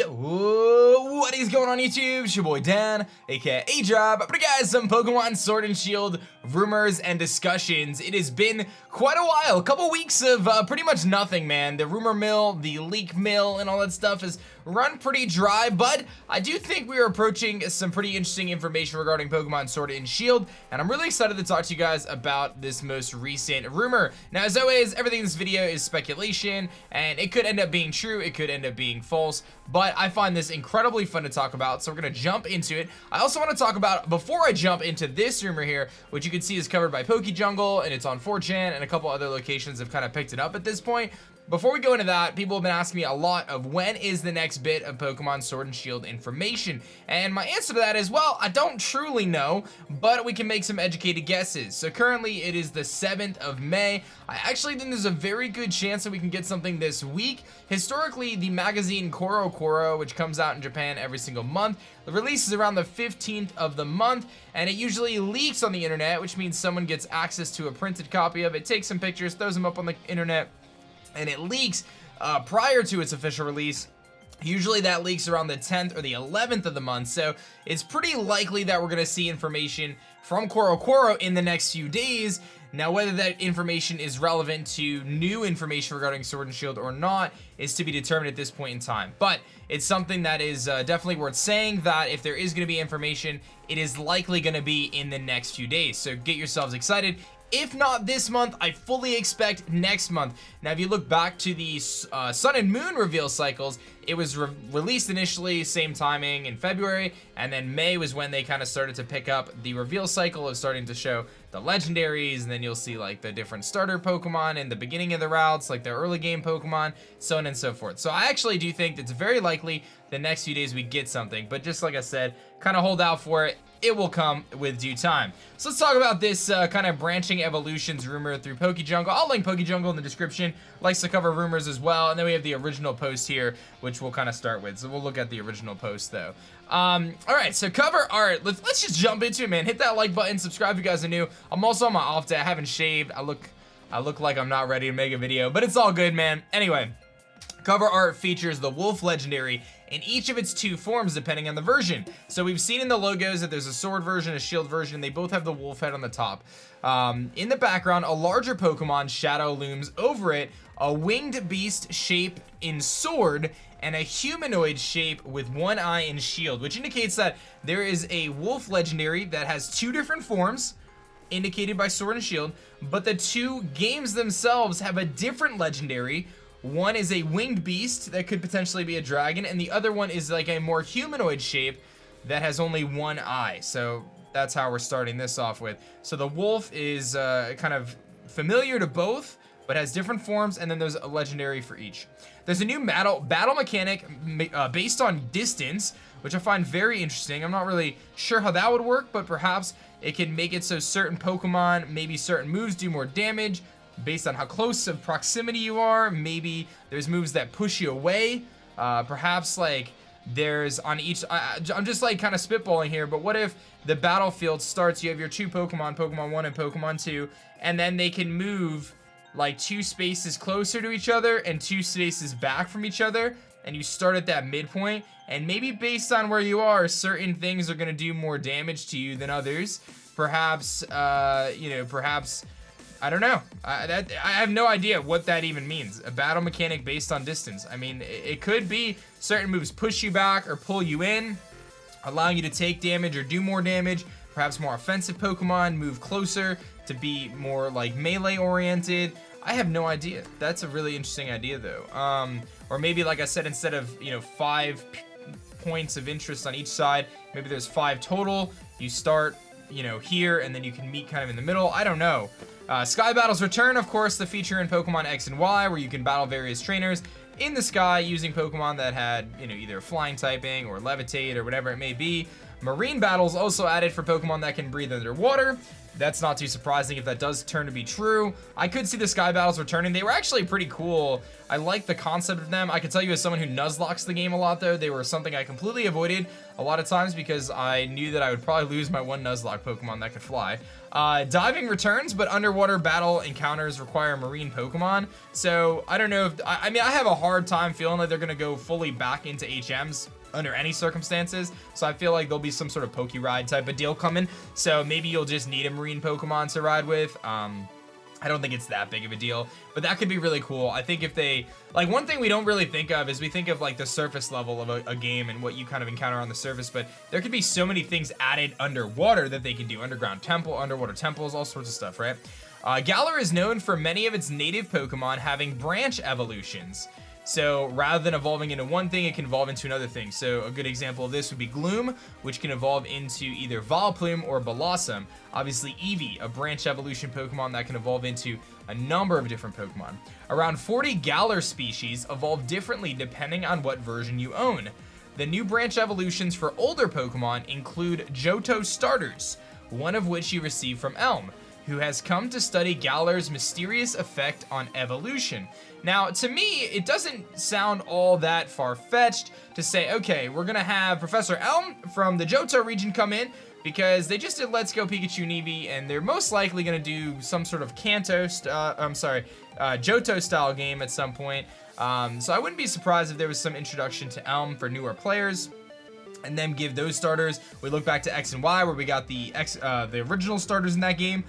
Yo, what is going on YouTube? It's your boy Dan, aka aDrive. But guys, some Pokemon Sword and Shield rumors and discussions. It has been quite a while, a couple weeks of pretty much nothing, man. The rumor mill, the leak mill, and all that stuff has run pretty dry, but I do think we are approaching some pretty interesting information regarding Pokemon Sword and Shield, and I'm really excited to talk to you guys about this most recent rumor. Now, as always, everything in this video is speculation, and it could end up being true, it could end up being false, but I find this incredibly fun to talk about, so we're gonna jump into it. I also want to talk about, before I jump into this rumor here, which you can see is covered by PokeJungle, and it's on 4chan, and a couple other locations have kind of picked it up at this point. Before we go into that, people have been asking me a lot of when is the next bit of Pokemon Sword and Shield information, and my answer to that is, well, I don't truly know, but we can make some educated guesses. So currently it is the 7th of May. I actually think there's a very good chance that we can get something this week. Historically, the magazine CoroCoro, which comes out in Japan every single month, the release is around the 15th of the month, and it usually leaks on the internet, which means someone gets access to a printed copy of it, takes some pictures, throws them up on the internet, and it leaks prior to its official release. Usually that leaks around the 10th or the 11th of the month, so it's pretty likely that we're going to see information from CoroCoro in the next few days. Now, whether that information is relevant to new information regarding Sword and Shield or not is to be determined at this point in time. But it's something that is definitely worth saying, that if there is going to be information, it is likely going to be in the next few days. So get yourselves excited. If not this month, I fully expect next month. Now, if you look back to the Sun and Moon reveal cycles, it was released initially, same timing in February, and then May was when they kind of started to pick up the reveal cycle of starting to show the legendaries, and then you'll see like the different starter Pokemon in the beginning of the routes, like the early game Pokemon, so on and so forth. So I actually do think it's very likely the next few days we get something, but just like I said, kind of hold out for it. It will come with due time. So let's talk about this kind of branching evolutions rumor through PokeJungle. I'll link PokeJungle in the description. Likes to cover rumors as well. And then we have the original post here, which we'll kind of start with. So we'll look at the original post though. All right, so cover art. Let's just jump into it, man. Hit that like button. Subscribe if you guys are new. I'm also on my off day. I haven't shaved. I look like I'm not ready to make a video, but it's all good, man. Anyway. Cover art features the Wolf legendary in each of its two forms depending on the version. So we've seen in the logos that there's a sword version, a shield version, and they both have the wolf head on the top. In the background, a larger Pokemon shadow looms over it, a winged beast shape in sword, and a humanoid shape with one eye in shield, which indicates that there is a wolf legendary that has two different forms, indicated by Sword and Shield, but the two games themselves have a different legendary. One is a winged beast that could potentially be a dragon, and the other one is like a more humanoid shape that has only one eye. So that's how we're starting this off with. So the wolf is kind of familiar to both, but has different forms, and then there's a legendary for each. There's a new battle mechanic based on distance, which I find very interesting. I'm not really sure how that would work, but perhaps it can make it so certain Pokemon, maybe certain moves do more damage, based on how close of proximity you are. Maybe there's moves that push you away. Perhaps like there's on each, I'm just like kind of spitballing here, but what if the battlefield starts, you have your two Pokemon, Pokemon 1 and Pokemon 2, and then they can move like 2 spaces closer to each other and 2 spaces back from each other, and you start at that midpoint, and maybe based on where you are, certain things are gonna do more damage to you than others. Perhaps, you know, perhaps, I don't know. I have no idea what that even means. A battle mechanic based on distance. I mean, it could be certain moves push you back or pull you in, allowing you to take damage or do more damage. Perhaps more offensive Pokemon move closer to be more like melee oriented. I have no idea. That's a really interesting idea though. Or maybe, like I said, instead of, you know, 5 points of interest on each side, maybe there's 5 total. You start, you know, here, and then you can meet kind of in the middle. I don't know. Sky Battles return, of course, the feature in Pokemon X and Y, where you can battle various trainers in the sky using Pokemon that had, you know, either flying typing or levitate or whatever it may be. Marine battles also added for Pokemon that can breathe underwater. that's not too surprising if that does turn to be true. I could see the Sky Battles returning. They were actually pretty cool. I like the concept of them. I can tell you as someone who Nuzlocks the game a lot though, they were something I completely avoided a lot of times because I knew that I would probably lose my one Nuzlocke Pokemon that could fly. Diving returns, but underwater battle encounters require marine Pokemon. So I don't know if, I mean, I have a hard time feeling like they're gonna go fully back into HMs under any circumstances, so I feel like there'll be some sort of Poke Ride type of deal coming, so maybe you'll just need a marine Pokemon to ride with. I don't think it's that big of a deal, but that could be really cool. I think if they, like, one thing we don't really think of is we think of like the surface level of a game and what you kind of encounter on the surface, but there could be so many things added underwater that they can do. Underground temple, underwater temples, all sorts of stuff, right? Galar is known for many of its native Pokemon having branch evolutions. So rather than evolving into one thing, it can evolve into another thing. So a good example of this would be Gloom, which can evolve into either Vileplume or Blossom. Obviously Eevee, a branch evolution Pokemon that can evolve into a number of different Pokemon. Around 40 Galar species evolve differently depending on what version you own. The new branch evolutions for older Pokemon include Johto starters, one of which you receive from Elm, who has come to study Galar's mysterious effect on evolution. Now, to me, it doesn't sound all that far-fetched to say, okay, we're gonna have Professor Elm from the Johto region come in, because they just did Let's Go Pikachu and Eevee, and they're most likely gonna do some sort of Johto-style game at some point. So I wouldn't be surprised if there was some introduction to Elm for newer players, and then give those starters. We look back to X and Y, where we got the original starters in that game.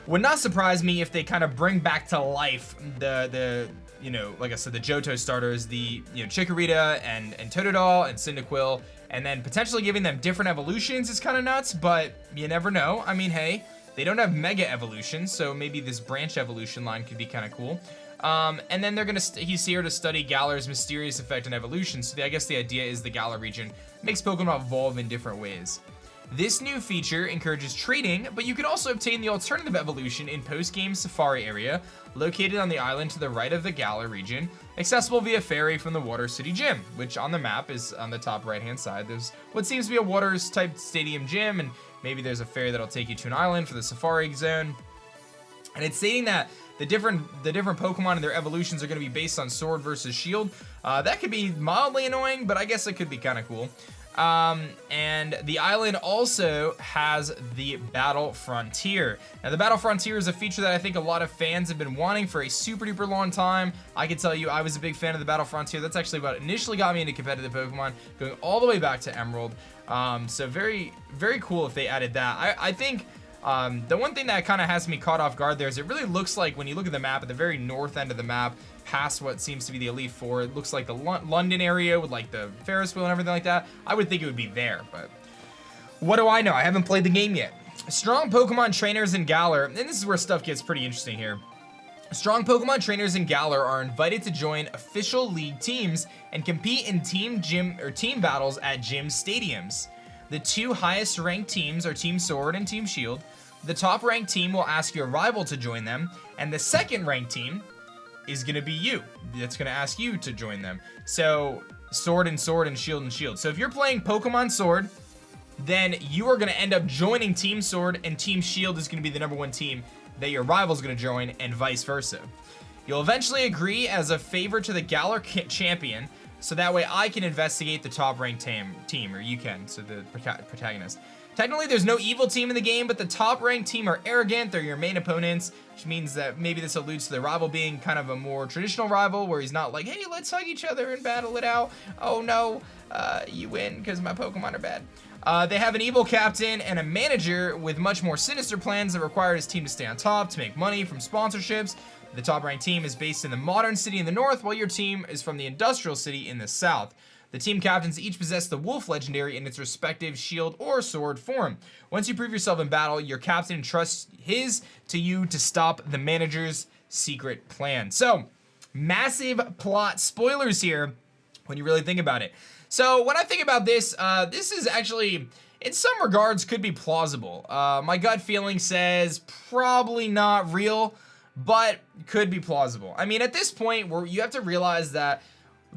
Would not surprise me if they kind of bring back to life the you know, like I said, the Johto starters, the, you know, Chikorita and Totodile and Cyndaquil, and then potentially giving them different evolutions is kind of nuts, but you never know. I mean, hey, they don't have Mega Evolutions, so maybe this branch evolution line could be kind of cool. And then he's here to study Galar's mysterious effect on evolution, so I guess the idea is the Galar region makes Pokemon evolve in different ways. This new feature encourages trading, but you can also obtain the alternative evolution in post-game Safari area, located on the island to the right of the Galar region, accessible via ferry from the Water City Gym, which on the map is on the top right-hand side. There's what seems to be a Waters-type stadium gym, and maybe there's a ferry that'll take you to an island for the Safari zone. And it's stating that the different Pokemon and their evolutions are going to be based on Sword versus Shield. That could be mildly annoying, but I guess it could be kind of cool. And the island also has the Battle Frontier. Now, the Battle Frontier is a feature that I think a lot of fans have been wanting for a super duper long time. I can tell you, I was a big fan of the Battle Frontier. That's actually what initially got me into competitive Pokemon, going all the way back to Emerald. So very, very cool if they added that. I think the one thing that kind of has me caught off guard there is it really looks like, when you look at the map, at the very north end of the map, past what seems to be the Elite Four, it looks like the London area with like the Ferris wheel and everything like that. I would think it would be there, but what do I know? I haven't played the game yet. Strong Pokemon trainers in Galar, and this is where stuff gets pretty interesting here. Strong Pokemon trainers in Galar are invited to join official league teams and compete in team battles at gym stadiums. The two highest ranked teams are Team Sword and Team Shield. The top ranked team will ask your rival to join them, and the second ranked team is gonna be you. That's gonna ask you to join them. So Sword and Sword and Shield and Shield. So if you're playing Pokemon Sword, then you are gonna end up joining Team Sword, and Team Shield is gonna be the #1 team that your rival's gonna join, and vice versa. You'll eventually agree as a favor to the Galar champion, so that way I can investigate the top ranked team, or you can, so the protagonist. Technically, there's no evil team in the game, but the top-ranked team are arrogant. They're your main opponents, which means that maybe this alludes to the rival being kind of a more traditional rival, where he's not like, hey, let's hug each other and battle it out. Oh, no, you win because my Pokemon are bad. They have an evil captain and a manager with much more sinister plans that require his team to stay on top to make money from sponsorships. The top-ranked team is based in the modern city in the north, while your team is from the industrial city in the south. The team captains each possess the Wolf Legendary in its respective Shield or Sword form. Once you prove yourself in battle, your captain entrusts his to you to stop the manager's secret plan. So, massive plot spoilers here when you really think about it. So, when I think about this, this is actually, in some regards, could be plausible. My gut feeling says probably not real, but could be plausible. I mean, at this point, you have to realize that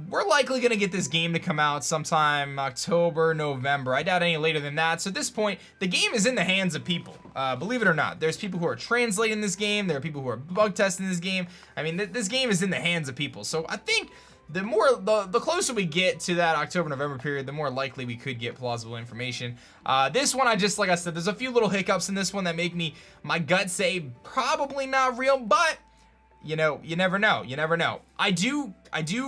we're likely going to get this game to come out sometime October, November. I doubt any later than that. So at this point, the game is in the hands of people. Believe it or not, there's people who are translating this game. There are people who are bug testing this game. I mean, this game is in the hands of people. So I think the closer we get to that October, November period, the more likely we could get plausible information. This one, like I said, there's a few little hiccups in this one that make my gut say probably not real, but you know, you never know. You never know. I do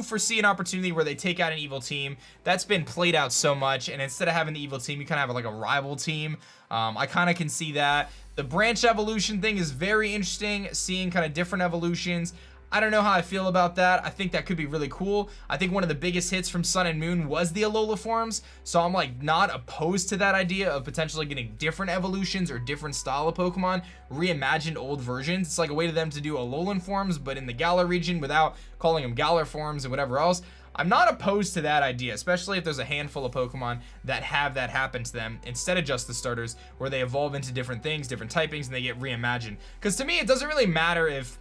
foresee an opportunity where they take out an evil team. That's been played out so much, and instead of having the evil team, you kind of have like a rival team. I kind of can see that. The branch evolution thing is very interesting, seeing kind of different evolutions. I don't know how I feel about that. I think that could be really cool. I think one of the biggest hits from Sun and Moon was the Alola forms, so I'm like not opposed to that idea of potentially getting different evolutions or different style of Pokemon, reimagined old versions. It's like a way to them to do Alolan forms, but in the Galar region without calling them Galar forms and whatever else. I'm not opposed to that idea, especially if there's a handful of Pokemon that have that happen to them instead of just the starters, where they evolve into different things, different typings, and they get reimagined. Because to me, it doesn't really matter if...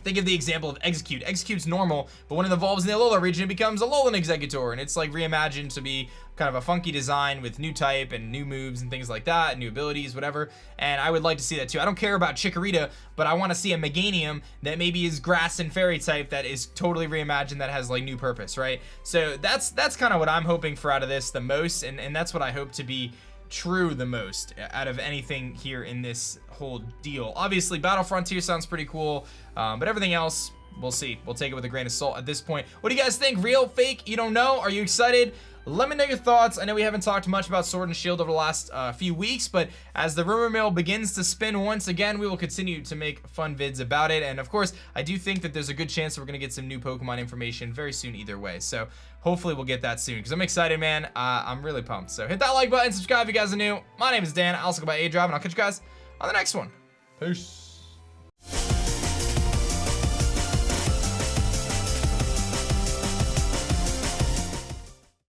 Think of the example of Execute. Execute's normal, but when it evolves in the Alola region, it becomes Alolan Executor, and it's like reimagined to be kind of a funky design with new type and new moves and things like that, new abilities, whatever. And I would like to see that too. I don't care about Chikorita, but I want to see a Meganium that maybe is grass and fairy type that is totally reimagined, that has like new purpose, right? So that's kind of what I'm hoping for out of this the most, and that's what I hope to be true the most out of anything here in this whole deal. Obviously, Battle Frontier sounds pretty cool, but everything else, we'll see. We'll take it with a grain of salt at this point. What do you guys think? Real, fake? You don't know? Are you excited? Let me know your thoughts. I know we haven't talked much about Sword and Shield over the last few weeks, but as the rumor mill begins to spin once again, we will continue to make fun vids about it. And of course, I do think that there's a good chance that we're going to get some new Pokemon information very soon either way. So hopefully we'll get that soon, because I'm excited, man. I'm really pumped. So hit that like button, subscribe if you guys are new. My name is Dan. I also go by aDrive, and I'll catch you guys on the next one. Peace.